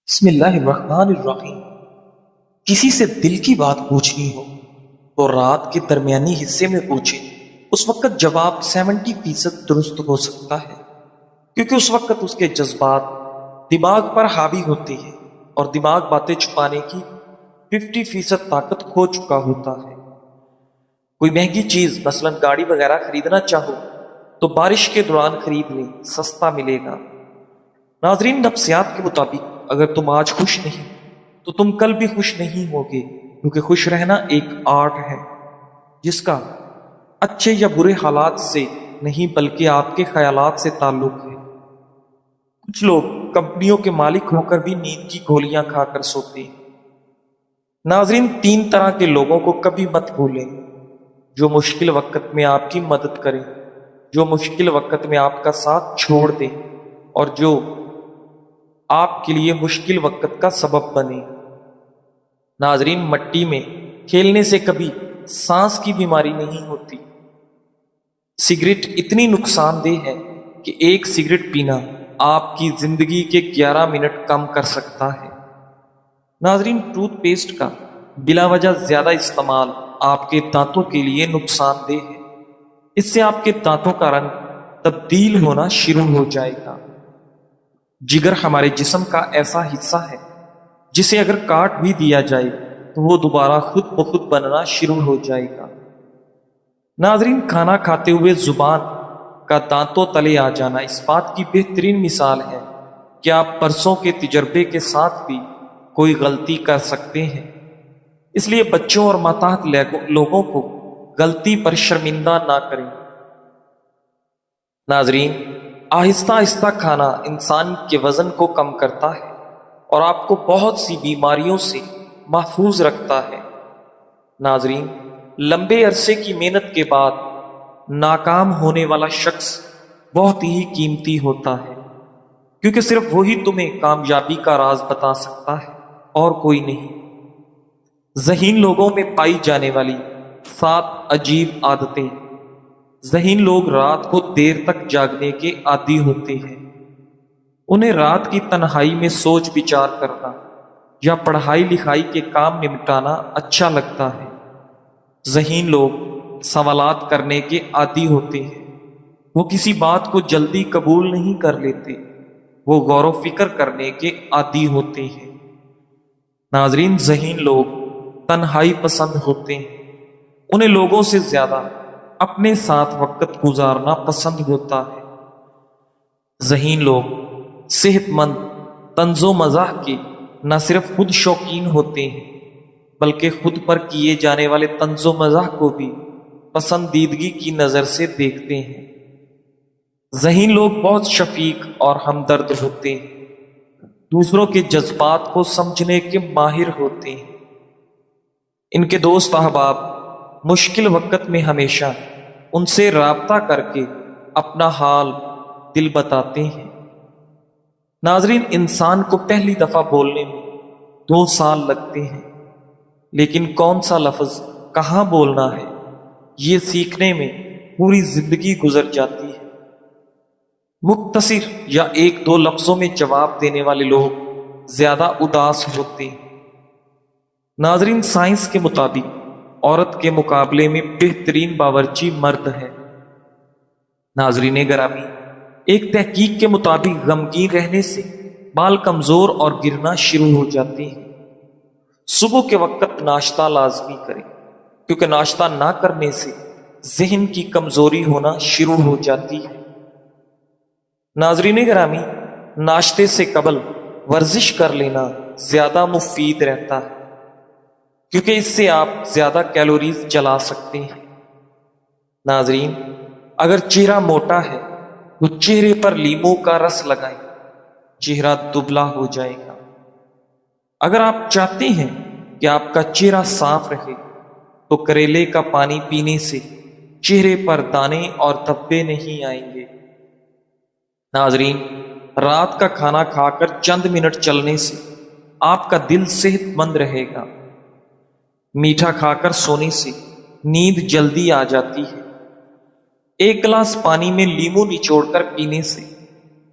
بسم اللہ الرحمن الرحیم۔ کسی سے دل کی بات پوچھنی ہو تو رات کے درمیانی حصے میں پوچھیں، اس وقت جواب 70% درست ہو سکتا ہے، کیونکہ اس وقت اس کے جذبات دماغ پر حاوی ہوتے ہیں اور دماغ باتیں چھپانے کی 50% طاقت کھو چکا ہوتا ہے۔ کوئی مہنگی چیز مثلا گاڑی وغیرہ خریدنا چاہو تو بارش کے دوران خرید لیں، سستا ملے گا۔ ناظرین، نفسیات کے مطابق اگر تم آج خوش نہیں تو تم کل بھی خوش نہیں ہوگے، کیونکہ خوش رہنا ایک آرٹ ہے جس کا اچھے یا برے حالات سے نہیں بلکہ آپ کے خیالات سے تعلق ہے۔ کچھ لوگ کمپنیوں کے مالک ہو کر بھی نیند کی گولیاں کھا کر سوتے ہیں۔ ناظرین، 3 طرح کے لوگوں کو کبھی مت بھولیں: جو مشکل وقت میں آپ کی مدد کریں، جو مشکل وقت میں آپ کا ساتھ چھوڑ دیں، اور جو آپ کے لیے مشکل وقت کا سبب بنے۔ ناظرین، مٹی میں کھیلنے سے کبھی سانس کی بیماری نہیں ہوتی۔ سگریٹ اتنی نقصان دہ ہے کہ ایک سگریٹ پینا آپ کی زندگی کے 11 منٹ کم کر سکتا ہے۔ ناظرین، ٹوتھ پیسٹ کا بلا وجہ زیادہ استعمال آپ کے دانتوں کے لیے نقصان دہ ہے۔ اس سے آپ کے دانتوں کا رنگ تبدیل ہونا شروع ہو جائے گا۔ جگر ہمارے جسم کا ایسا حصہ ہے جسے اگر کاٹ بھی دیا جائے تو وہ دوبارہ خود بخود بننا شروع ہو جائے گا۔ ناظرین، کھانا کھاتے ہوئے زبان کا دانتوں تلے آ جانا اس بات کی بہترین مثال ہے کہ آپ پرسوں کے تجربے کے ساتھ بھی کوئی غلطی کر سکتے ہیں۔ اس لیے بچوں اور ماتحت لوگوں کو غلطی پر شرمندہ نہ کریں۔ ناظرین، آہستہ آہستہ کھانا انسان کے وزن کو کم کرتا ہے اور آپ کو بہت سی بیماریوں سے محفوظ رکھتا ہے۔ ناظرین، لمبے عرصے کی محنت کے بعد ناکام ہونے والا شخص بہت ہی قیمتی ہوتا ہے، کیونکہ صرف وہی تمہیں کامیابی کا راز بتا سکتا ہے اور کوئی نہیں۔ ذہین لوگوں میں پائی جانے والی 7 عجیب عادتیں۔ ذہین لوگ رات کو دیر تک جاگنے کے عادی ہوتے ہیں۔ انہیں رات کی تنہائی میں سوچ بچار کرنا یا پڑھائی لکھائی کے کام نمٹانا اچھا لگتا ہے۔ ذہین لوگ سوالات کرنے کے عادی ہوتے ہیں۔ وہ کسی بات کو جلدی قبول نہیں کر لیتے، وہ غور و فکر کرنے کے عادی ہوتے ہیں۔ ناظرین، ذہین لوگ تنہائی پسند ہوتے ہیں۔ انہیں لوگوں سے زیادہ اپنے ساتھ وقت گزارنا پسند ہوتا ہے۔ ذہین لوگ صحت مند طنز و مزاح کے نہ صرف خود شوقین ہوتے ہیں بلکہ خود پر کیے جانے والے طنز و مزاح کو بھی پسندیدگی کی نظر سے دیکھتے ہیں۔ ذہین لوگ بہت شفیق اور ہمدرد ہوتے ہیں، دوسروں کے جذبات کو سمجھنے کے ماہر ہوتے ہیں۔ ان کے دوست احباب مشکل وقت میں ہمیشہ ان سے رابطہ کر کے اپنا حال دل بتاتے ہیں۔ ناظرین، انسان کو پہلی دفعہ بولنے میں 2 سال لگتے ہیں، لیکن کون سا لفظ کہاں بولنا ہے یہ سیکھنے میں پوری زندگی گزر جاتی ہے۔ مختصر یا 1-2 لفظوں میں جواب دینے والے لوگ زیادہ اداس ہوتے ہیں۔ ناظرین، سائنس کے مطابق عورت کے مقابلے میں بہترین باورچی مرد ہے۔ ناظرین گرامی، ایک تحقیق کے مطابق غمگین رہنے سے بال کمزور اور گرنا شروع ہو جاتے ہیں۔ صبح کے وقت ناشتہ لازمی کریں، کیونکہ ناشتہ نہ کرنے سے ذہن کی کمزوری ہونا شروع ہو جاتی ہے۔ ناظرین گرامی، ناشتے سے قبل ورزش کر لینا زیادہ مفید رہتا ہے، کیونکہ اس سے آپ زیادہ کیلوریز جلا سکتے ہیں۔ ناظرین، اگر چہرہ موٹا ہے تو چہرے پر لیموں کا رس لگائیں، چہرہ دبلا ہو جائے گا۔ اگر آپ چاہتے ہیں کہ آپ کا چہرہ صاف رہے تو کریلے کا پانی پینے سے چہرے پر دانے اور دھبے نہیں آئیں گے۔ ناظرین، رات کا کھانا کھا کر چند منٹ چلنے سے آپ کا دل صحت مند رہے گا۔ میٹھا کھا کر سونے سے نیند جلدی آ جاتی ہے۔ 1 گلاس پانی میں لیموں نچوڑ کر پینے سے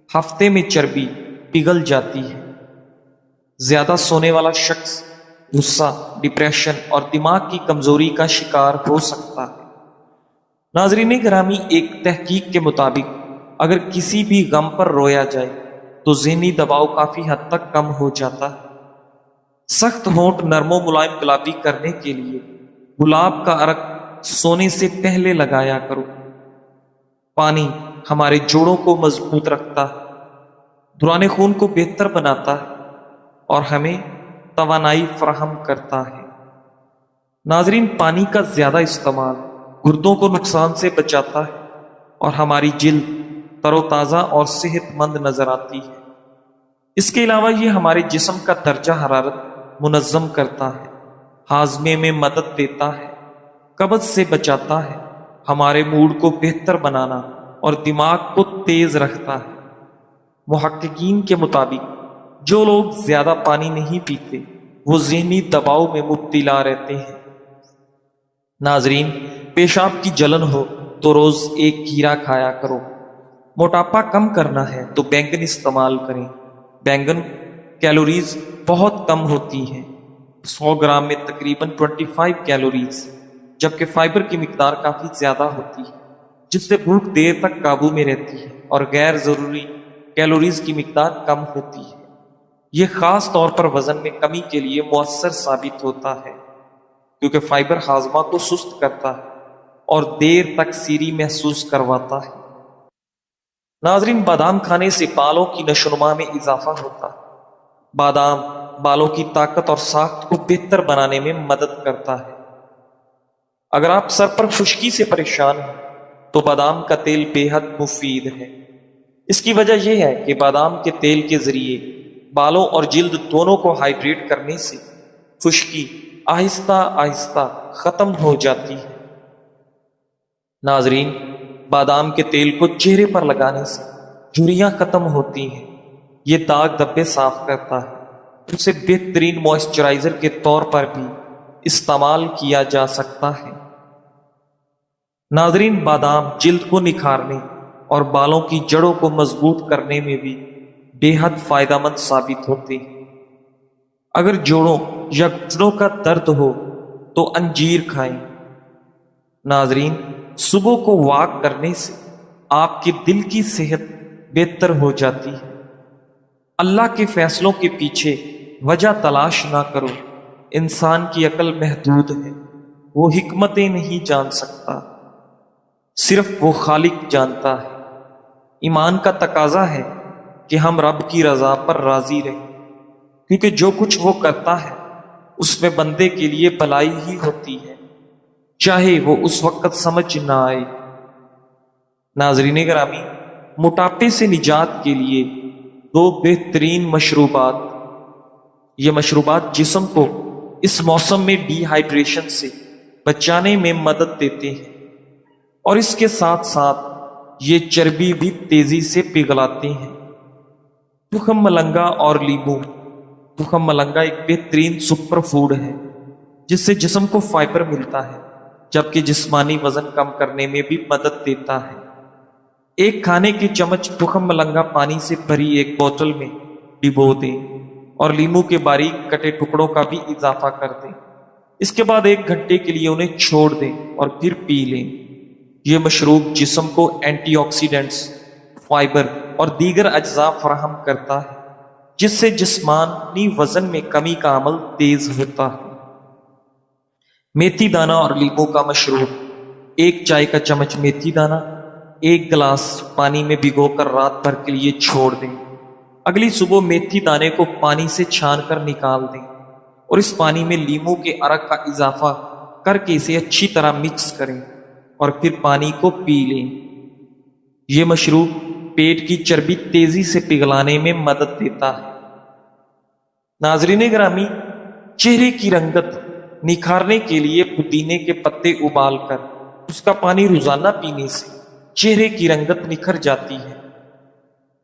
ہفتے میں چربی پگھل جاتی ہے۔ زیادہ سونے والا شخص غصہ، ڈپریشن اور دماغ کی کمزوری کا شکار ہو سکتا ہے۔ ناظرین گرامی، ایک تحقیق کے مطابق اگر کسی بھی غم پر رویا جائے تو ذہنی دباؤ کافی حد تک کم ہو جاتا ہے۔ سخت ہونٹ نرم و ملائم گلابی کرنے کے لیے گلاب کا عرق سونے سے پہلے لگایا کرو۔ پانی ہمارے جوڑوں کو مضبوط رکھتا ہے، دوران خون کو بہتر بناتا ہے اور ہمیں توانائی فراہم کرتا ہے۔ ناظرین، پانی کا زیادہ استعمال گردوں کو نقصان سے بچاتا ہے اور ہماری جلد تر و تازہ اور صحت مند نظر آتی ہے۔ اس کے علاوہ یہ ہمارے جسم کا درجہ حرارت منظم کرتا ہے، ہاضمے میں مدد دیتا ہے، قبض سے بچاتا ہے، ہمارے موڈ کو بہتر بنانا اور دماغ کو تیز رکھتا ہے۔ محققین کے مطابق جو لوگ زیادہ پانی نہیں پیتے وہ ذہنی دباؤ میں مبتلا رہتے ہیں۔ ناظرین، پیشاب کی جلن ہو تو روز ایک کھیرا کھایا کرو۔ موٹاپا کم کرنا ہے تو بینگن استعمال کریں۔ بینگن کیلوریز بہت کم ہوتی ہیں، 100 گرام میں تقریباً 25 کیلوریز، جبکہ فائبر کی مقدار کافی زیادہ ہوتی ہے جس سے بھوک دیر تک قابو میں رہتی ہے اور غیر ضروری کیلوریز کی مقدار کم ہوتی ہے۔ یہ خاص طور پر وزن میں کمی کے لیے مؤثر ثابت ہوتا ہے کیونکہ فائبر ہاضمہ کو سست کرتا ہے اور دیر تک سیری محسوس کرواتا ہے۔ ناظرین، بادام کھانے سے بالوں کی نشو و نما میں اضافہ ہوتا ہے۔ بادام بالوں کی طاقت اور ساخت کو بہتر بنانے میں مدد کرتا ہے۔ اگر آپ سر پر خشکی سے پریشان ہیں تو بادام کا تیل بے حد مفید ہے۔ اس کی وجہ یہ ہے کہ بادام کے تیل کے ذریعے بالوں اور جلد دونوں کو ہائیڈریٹ کرنے سے خشکی آہستہ آہستہ ختم ہو جاتی ہے۔ ناظرین، بادام کے تیل کو چہرے پر لگانے سے جھریاں ختم ہوتی ہیں، یہ داغ دھبے صاف کرتا ہے، اسے بہترین موئسچرائزر کے طور پر بھی استعمال کیا جا سکتا ہے۔ ناظرین، بادام جلد کو نکھارنے اور بالوں کی جڑوں کو مضبوط کرنے میں بھی بے حد فائدہ مند ثابت ہوتے ہیں۔ اگر جوڑوں یا گھٹنوں کا درد ہو تو انجیر کھائیں۔ ناظرین، صبح کو واک کرنے سے آپ کے دل کی صحت بہتر ہو جاتی ہے۔ اللہ کے فیصلوں کے پیچھے وجہ تلاش نہ کرو، انسان کی عقل محدود ہے، وہ حکمتیں نہیں جان سکتا، صرف وہ خالق جانتا ہے۔ ایمان کا تقاضا ہے کہ ہم رب کی رضا پر راضی رہیں، کیونکہ جو کچھ وہ کرتا ہے اس میں بندے کے لیے بھلائی ہی ہوتی ہے، چاہے وہ اس وقت سمجھ نہ آئے۔ ناظرین گرامی، موٹاپے سے نجات کے لیے 2 بہترین مشروبات۔ یہ مشروبات جسم کو اس موسم میں ڈی ہائیڈریشن سے بچانے میں مدد دیتے ہیں اور اس کے ساتھ ساتھ یہ چربی بھی تیزی سے پگھلاتے ہیں۔ تخم ملنگا اور لیمو۔ تخم ملنگا ایک بہترین سپر فوڈ ہے جس سے جسم کو فائبر ملتا ہے جبکہ جسمانی وزن کم کرنے میں بھی مدد دیتا ہے۔ ایک کھانے کی چمچ تخم ملنگا پانی سے بھری ایک بوتل میں ڈبو دیں اور لیمو کے باریک کٹے ٹکڑوں کا بھی اضافہ کر دیں۔ اس کے بعد 1 گھنٹے کے لیے انہیں چھوڑ دیں اور پھر پی لیں۔ یہ مشروب جسم کو اینٹی آکسیڈنٹس، فائبر اور دیگر اجزاء فراہم کرتا ہے جس سے جسمانی وزن میں کمی کا عمل تیز ہوتا ہے۔ میتھی دانہ اور لیمو کا مشروب۔ 1 چائے کا چمچ میتھی دانہ 1 گلاس پانی میں بھگو کر رات بھر کے لیے چھوڑ دیں۔ اگلی صبح میتھی دانے کو پانی سے چھان کر نکال دیں اور اس پانی میں لیمو کے عرق کا اضافہ کر کے اسے اچھی طرح مکس کریں اور پھر پانی کو پی لیں۔ یہ مشروب پیٹ کی چربی تیزی سے پگھلانے میں مدد دیتا ہے۔ ناظرین گرامی، چہرے کی رنگت نکھارنے کے لیے پودینے کے پتے ابال کر اس کا پانی روزانہ پینے سے چہرے کی رنگت نکھر جاتی ہے۔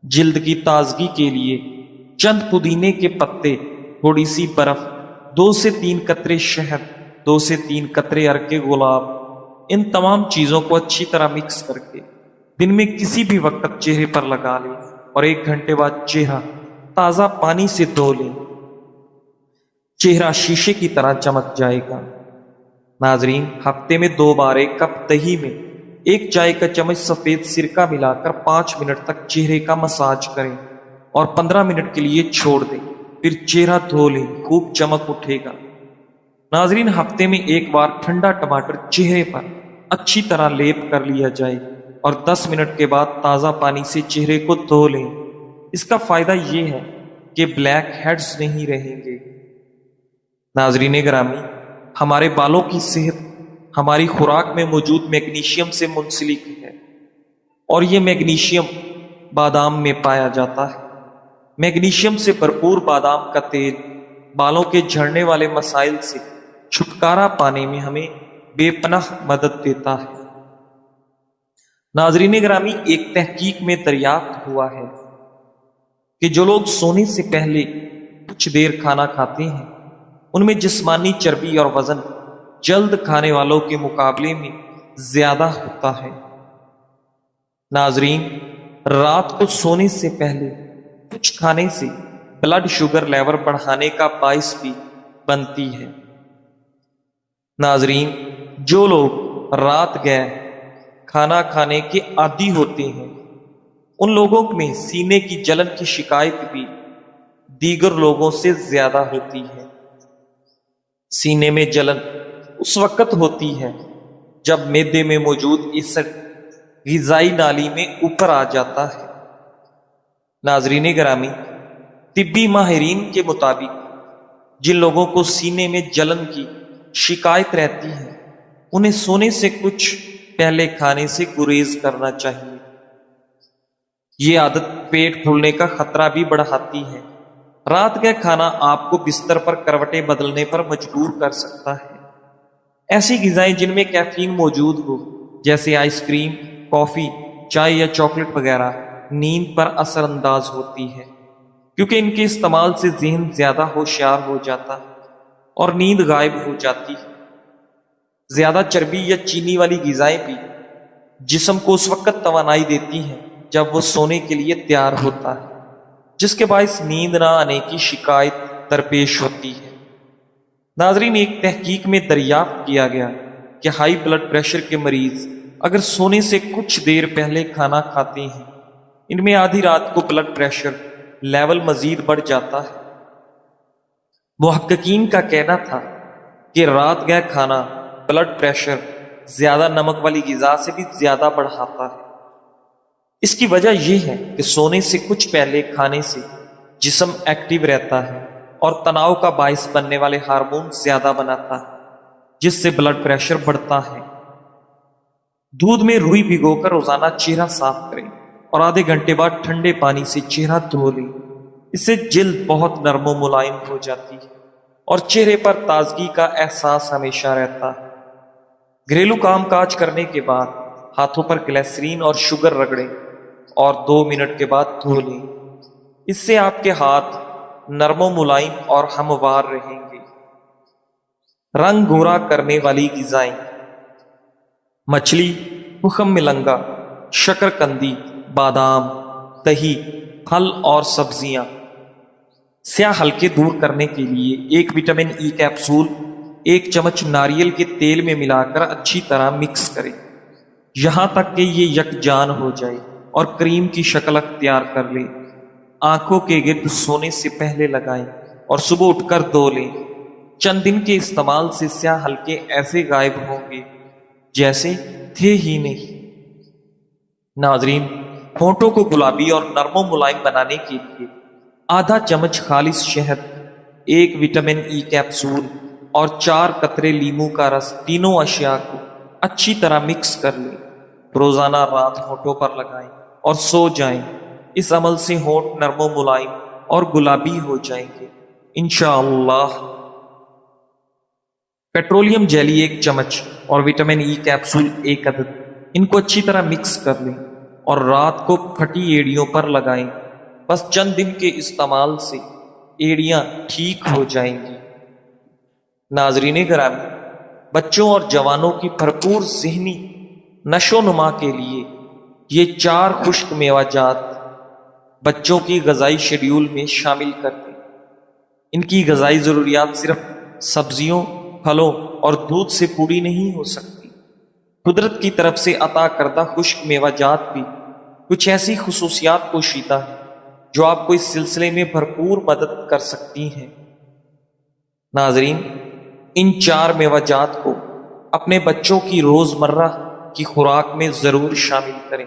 جلد کی تازگی کے لیے چند پودینے کے پتے، تھوڑی سی برف، 2 سے 3 قطرے شہد، 2 سے 3 قطرے عرق گلاب، ان تمام چیزوں کو اچھی طرح مکس کر کے دن میں کسی بھی وقت چہرے پر لگا لیں اور 1 گھنٹے بعد چہرہ تازہ پانی سے دھو لیں۔ چہرہ شیشے کی طرح چمک جائے گا۔ ناظرین، ہفتے میں 2 بار 1 کپ دہی میں 1 چائے کا چمچ سفید سرکہ ملا کر 5 منٹ تک چہرے کا مساج کریں اور 15 منٹ کے لیے چھوڑ دیں، پھر چہرہ دھو لیں، خوب چمک اٹھے گا۔ ناظرین، ہفتے میں 1 بار ٹھنڈا ٹماٹر چہرے پر اچھی طرح لیپ کر لیا جائے اور 10 منٹ کے بعد تازہ پانی سے چہرے کو دھو لیں۔ اس کا فائدہ یہ ہے کہ بلیک ہیڈز نہیں رہیں گے۔ ناظرین گرامی، ہمارے بالوں کی صحت ہماری خوراک میں موجود میگنیشیم سے منسلک ہے، اور یہ میگنیشیم بادام میں پایا جاتا ہے۔ میگنیشیم سے بھرپور بادام کا تیل بالوں کے جھڑنے والے مسائل سے چھٹکارا پانے میں ہمیں بے پناہ مدد دیتا ہے۔ ناظرین گرامی، ایک تحقیق میں دریافت ہوا ہے کہ جو لوگ سونے سے پہلے کچھ دیر کھانا کھاتے ہیں، ان میں جسمانی چربی اور وزن جلد کھانے والوں کے مقابلے میں زیادہ ہوتا ہے۔ ناظرین، رات کو سونے سے پہلے کچھ کھانے سے بلڈ شوگر لیول بڑھانے کا باعث بھی بنتی ہے۔ ناظرین، جو لوگ رات گئے کھانا کھانے کے عادی ہوتے ہیں، ان لوگوں میں سینے کی جلن کی شکایت بھی دیگر لوگوں سے زیادہ ہوتی ہے۔ سینے میں جلن اس وقت ہوتی ہے جب معدے میں موجود ایسڈ غذائی نالی میں اوپر آ جاتا ہے۔ ناظرین گرامی، طبی ماہرین کے مطابق جن لوگوں کو سینے میں جلن کی شکایت رہتی ہے، انہیں سونے سے کچھ پہلے کھانے سے گریز کرنا چاہیے۔ یہ عادت پیٹ پھولنے کا خطرہ بھی بڑھاتی ہے۔ رات کا کھانا آپ کو بستر پر کروٹیں بدلنے پر مجبور کر سکتا ہے۔ ایسی غذائیں جن میں کیفین موجود ہو، جیسے آئس کریم، کافی، چائے یا چاکلیٹ وغیرہ، نیند پر اثر انداز ہوتی ہے، کیونکہ ان کے استعمال سے ذہن زیادہ ہوشیار ہو جاتا ہے اور نیند غائب ہو جاتی ہے۔ زیادہ چربی یا چینی والی غذائیں بھی جسم کو اس وقت توانائی دیتی ہیں جب وہ سونے کے لیے تیار ہوتا ہے، جس کے باعث نیند نہ آنے کی شکایت درپیش ہوتی ہے۔ ناظرین، ایک تحقیق میں دریافت کیا گیا کہ ہائی بلڈ پریشر کے مریض اگر سونے سے کچھ دیر پہلے کھانا کھاتے ہیں، ان میں آدھی رات کو بلڈ پریشر لیول مزید بڑھ جاتا ہے۔ محققین کا کہنا تھا کہ رات گئے کھانا بلڈ پریشر زیادہ نمک والی غذا سے بھی زیادہ بڑھاتا ہے۔ اس کی وجہ یہ ہے کہ سونے سے کچھ پہلے کھانے سے جسم ایکٹیو رہتا ہے اور تناؤ کا باعث بننے والے ہارمون زیادہ بناتا ہے، جس سے بلڈ پریشر بڑھتا ہے۔ دودھ میں روئی بھگو کر روزانہ چہرہ صاف کریں اور آدھے گھنٹے بعد ٹھنڈے پانی سے چہرہ دھو لیں۔ اس سے جلد بہت نرم و ملائم ہو جاتی ہے اور چہرے پر تازگی کا احساس ہمیشہ رہتا ہے۔ گھریلو کام کاج کرنے کے بعد ہاتھوں پر گلیسرین اور شوگر رگڑیں اور 2 منٹ کے بعد دھو لیں۔ اس سے آپ کے ہاتھ نرم و ملائم اور ہموار رہیں گے۔ رنگ گورا کرنے والی غذائیں: مچھلی، تخم ملنگا، شکرکندی، بادام، دہی، پھل اور سبزیاں۔ سیاہ حلقے دور کرنے کے لیے 1 وٹامن ای کیپسول 1 چمچ ناریل کے تیل میں ملا کر اچھی طرح مکس کریں، یہاں تک کہ یہ یکجان ہو جائے اور کریم کی شکل اختیار کر لے۔ آنکھوں کے گرد سونے سے پہلے لگائیں اور صبح اٹھ کر دھو لیں۔ چند دن کے استعمال سے سیاہ حلقے ایسے غائب ہوں گے جیسے تھے ہی نہیں۔ ناظرین، ہونٹوں کو گلابی اور نرم و ملائم بنانے کے لیے آدھا چمچ خالص شہد، 1 وٹامن ای کیپسول اور 4 قطرے لیموں کا رس، تینوں اشیاء کو اچھی طرح مکس کر لیں۔ روزانہ رات ہونٹوں پر لگائیں اور سو جائیں۔ اس عمل سے ہونٹ نرم و ملائم اور گلابی ہو جائیں گے انشاءاللہ۔ پیٹرولیم جیلی 1 چمچ اور وٹامن ای کیپسول 1 عدد، ان کو اچھی طرح مکس کر لیں اور رات کو پھٹی ایڑیوں پر لگائیں۔ بس چند دن کے استعمال سے ایڑیاں ٹھیک ہو جائیں گی۔ ناظرین گرامی، بچوں اور جوانوں کی بھرپور ذہنی نشو و نما کے لیے یہ 4 خشک میوہ جات بچوں کی غذائی شیڈیول میں شامل کر دیں۔ ان کی غذائی ضروریات صرف سبزیوں، پھلوں اور دودھ سے پوری نہیں ہو سکتی۔ قدرت کی طرف سے عطا کردہ خشک میوہ جات بھی کچھ ایسی خصوصیات پوشیدہ ہیں جو آپ کو اس سلسلے میں بھرپور مدد کر سکتی ہیں۔ ناظرین، ان 4 میوہ جات کو اپنے بچوں کی روزمرہ کی خوراک میں ضرور شامل کریں۔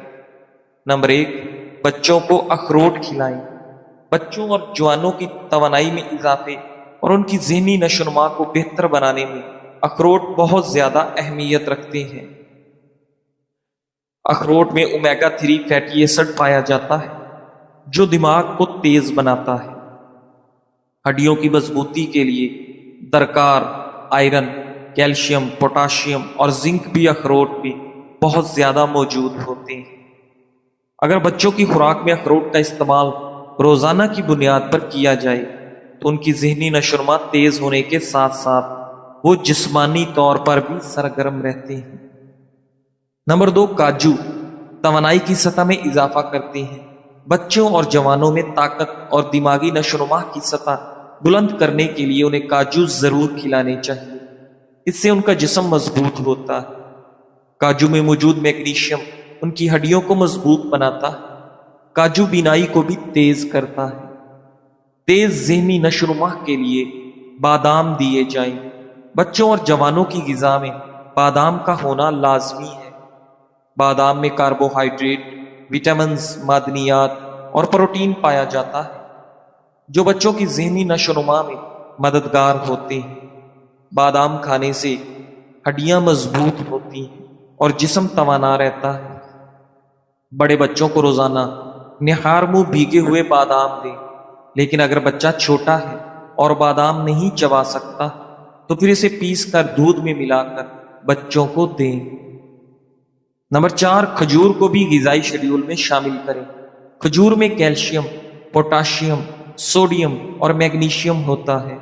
نمبر 1، بچوں کو اخروٹ کھلائیں۔ بچوں اور جوانوں کی توانائی میں اضافے اور ان کی ذہنی نشو و نما کو بہتر بنانے میں اخروٹ بہت زیادہ اہمیت رکھتے ہیں۔ اخروٹ میں اومیگا 3 فیٹی ایسڈ پایا جاتا ہے جو دماغ کو تیز بناتا ہے۔ ہڈیوں کی مضبوطی کے لیے درکار آئرن، کیلشیم، پوٹاشیم اور زنک بھی اخروٹ میں بہت زیادہ موجود ہوتے ہیں۔ اگر بچوں کی خوراک میں اخروٹ کا استعمال روزانہ کی بنیاد پر کیا جائے تو ان کی ذہنی نشو و نما تیز ہونے کے ساتھ ساتھ وہ جسمانی طور پر بھی سرگرم رہتے ہیں۔ نمبر 2، کاجو توانائی کی سطح میں اضافہ کرتے ہیں۔ بچوں اور جوانوں میں طاقت اور دماغی نشو و نما کی سطح بلند کرنے کے لیے انہیں کاجو ضرور کھلانے چاہیے۔ اس سے ان کا جسم مضبوط ہوتا ہے۔ کاجو میں موجود میگنیشیم ان کی ہڈیوں کو مضبوط بناتا ہے۔ کاجو بینائی کو بھی تیز کرتا ہے۔ تیز ذہنی نشو و نما کے لیے بادام دیے جائیں۔ بچوں اور جوانوں کی غذا میں بادام کا ہونا لازمی ہے۔ بادام میں کاربوہائیڈریٹ، وٹامنز، معدنیات اور پروٹین پایا جاتا ہے جو بچوں کی ذہنی نشو و نما میں مددگار ہوتے ہیں۔ بادام کھانے سے ہڈیاں مضبوط ہوتی ہیں اور جسم توانا رہتا ہے۔ بڑے بچوں کو روزانہ نہار منہ بھیگے ہوئے بادام دیں، لیکن اگر بچہ چھوٹا ہے اور بادام نہیں چبا سکتا تو پھر اسے پیس کر دودھ میں ملا کر بچوں کو دیں۔ نمبر 4، کھجور کو بھی غذائی شیڈول میں شامل کریں۔ کھجور میں کیلشیم، پوٹاشیم، سوڈیم اور میگنیشیم ہوتا ہے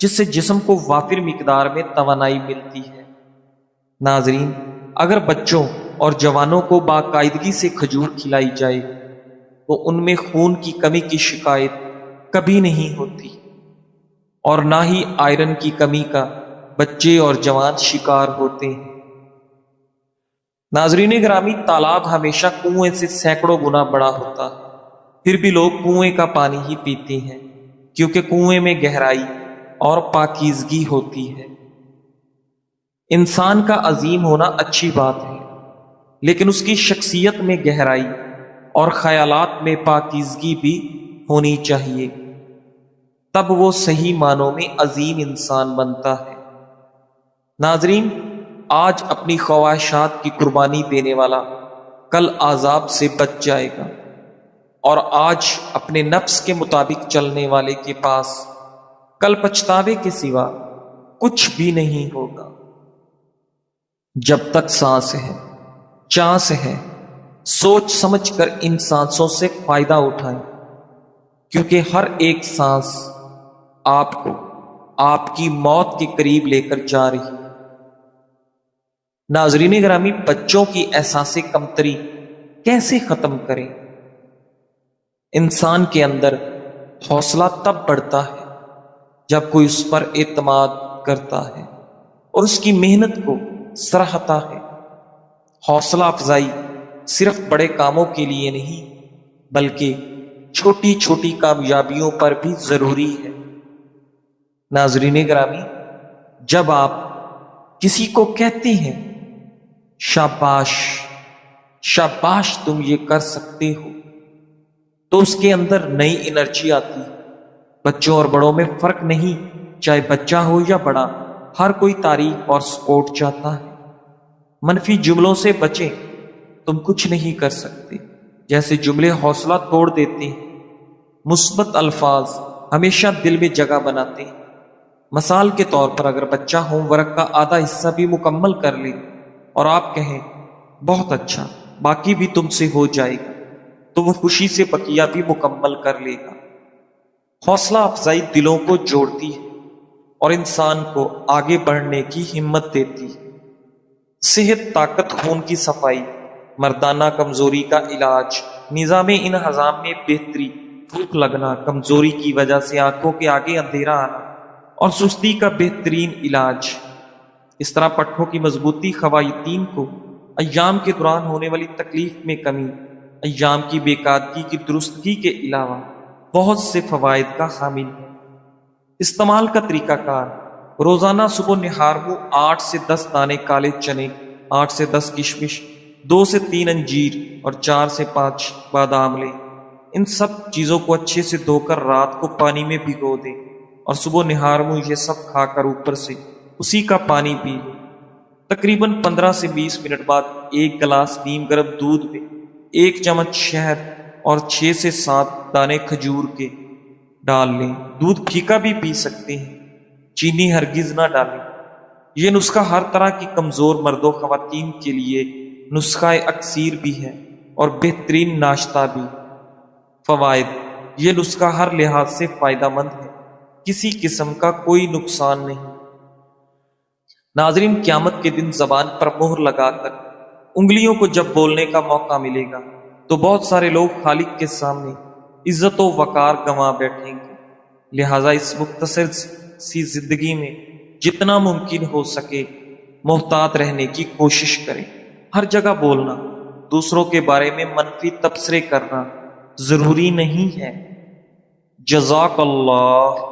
جس سے جسم کو وافر مقدار میں توانائی ملتی ہے۔ ناظرین، اگر بچوں اور جوانوں کو باقاعدگی سے کھجور کھلائی جائے تو ان میں خون کی کمی کی شکایت کبھی نہیں ہوتی اور نہ ہی آئرن کی کمی کا بچے اور جوان شکار ہوتے ہیں۔ ناظرین گرامی، تالاب ہمیشہ کنویں سے سینکڑوں گنا بڑا ہوتا ہے، پھر بھی لوگ کنویں کا پانی ہی پیتے ہیں کیونکہ کنویں میں گہرائی اور پاکیزگی ہوتی ہے۔ انسان کا عظیم ہونا اچھی بات ہے، لیکن اس کی شخصیت میں گہرائی اور خیالات میں پاکیزگی بھی ہونی چاہیے، تب وہ صحیح معنوں میں عظیم انسان بنتا ہے۔ ناظرین، آج اپنی خواہشات کی قربانی دینے والا کل عذاب سے بچ جائے گا، اور آج اپنے نفس کے مطابق چلنے والے کے پاس کل پچھتاوے کے سوا کچھ بھی نہیں ہوگا۔ جب تک سانس ہے، چانس ہے، سوچ سمجھ کر ان سانسوں سے فائدہ اٹھائیں، کیونکہ ہر ایک سانس آپ کو آپ کی موت کے قریب لے کر جا رہی ہے۔ ناظرین گرامی، بچوں کی احساس کمتری کیسے ختم کریں؟ انسان کے اندر حوصلہ تب بڑھتا ہے جب کوئی اس پر اعتماد کرتا ہے اور اس کی محنت کو سراہتا ہے۔ حوصلہ افزائی صرف بڑے کاموں کے لیے نہیں بلکہ چھوٹی چھوٹی کامیابیوں پر بھی ضروری ہے۔ ناظرین گرامی، جب آپ کسی کو کہتے ہیں شاباش شاباش تم یہ کر سکتے ہو، تو اس کے اندر نئی انرجی آتی ہے۔ بچوں اور بڑوں میں فرق نہیں، چاہے بچہ ہو یا بڑا، ہر کوئی تعریف اور سپورٹ چاہتا ہے۔ منفی جملوں سے بچیں، تم کچھ نہیں کر سکتے جیسے جملے حوصلہ توڑ دیتے ہیں۔ مثبت الفاظ ہمیشہ دل میں جگہ بناتے ہیں۔ مثال کے طور پر، اگر بچہ ہوم ورک کا آدھا حصہ بھی مکمل کر لے اور آپ کہیں بہت اچھا، باقی بھی تم سے ہو جائے گا، تو وہ خوشی سے بقیہ بھی مکمل کر لے گا۔ حوصلہ افزائی دلوں کو جوڑتی ہے اور انسان کو آگے بڑھنے کی ہمت دیتی ہے۔ صحت، طاقت، خون کی صفائی، مردانہ کمزوری کا علاج، نظام انہضام میں بہتری، بھوک لگنا، کمزوری کی وجہ سے آنکھوں کے آگے اندھیرا آنا اور سستی کا بہترین علاج۔ اس طرح پٹھوں کی مضبوطی خواتین کو ایام کے دوران ہونے والی تکلیف میں کمی، ایام کی بے قاعدگی کی درستگی کے علاوہ بہت سے فوائد کا حامل ہے۔ استعمال کا طریقہ کار: روزانہ صبح نہار کو 8 سے 10 دانے کالے چنے، 8 سے 10 کشمش، 2 سے 3 انجیر اور 4 سے 5 بادام لیں۔ ان سب چیزوں کو اچھے سے دھو کر رات کو پانی میں بھگو دیں اور صبح نہار میں یہ سب کھا کر اوپر سے اسی کا پانی پی لیں۔ تقریباً 15 سے 20 منٹ بعد ایک گلاس نیم گرم دودھ میں 1 چمچ شہد اور 6 سے 7 دانے کھجور کے ڈال لیں۔ دودھ پھیکا بھی پی سکتے ہیں، چینی ہرگز نہ ڈالیں۔ یہ نسخہ ہر طرح کی کمزور مرد و خواتین کے لیے نسخہ اکسیر بھی ہے اور بہترین ناشتہ بھی۔ فوائد: یہ نسخہ ہر لحاظ سے فائدہ مند ہے، کسی قسم کا کوئی نقصان نہیں۔ ناظرین، قیامت کے دن زبان پر مہر لگا کر انگلیوں کو جب بولنے کا موقع ملے گا تو بہت سارے لوگ خالق کے سامنے عزت و وقار گنوا بیٹھیں گے۔ لہٰذا اس مختصر سی زندگی میں جتنا ممکن ہو سکے محتاط رہنے کی کوشش کریں۔ ہر جگہ بولنا، دوسروں کے بارے میں منفی تبصرے کرنا ضروری نہیں ہے۔ جزاک اللہ۔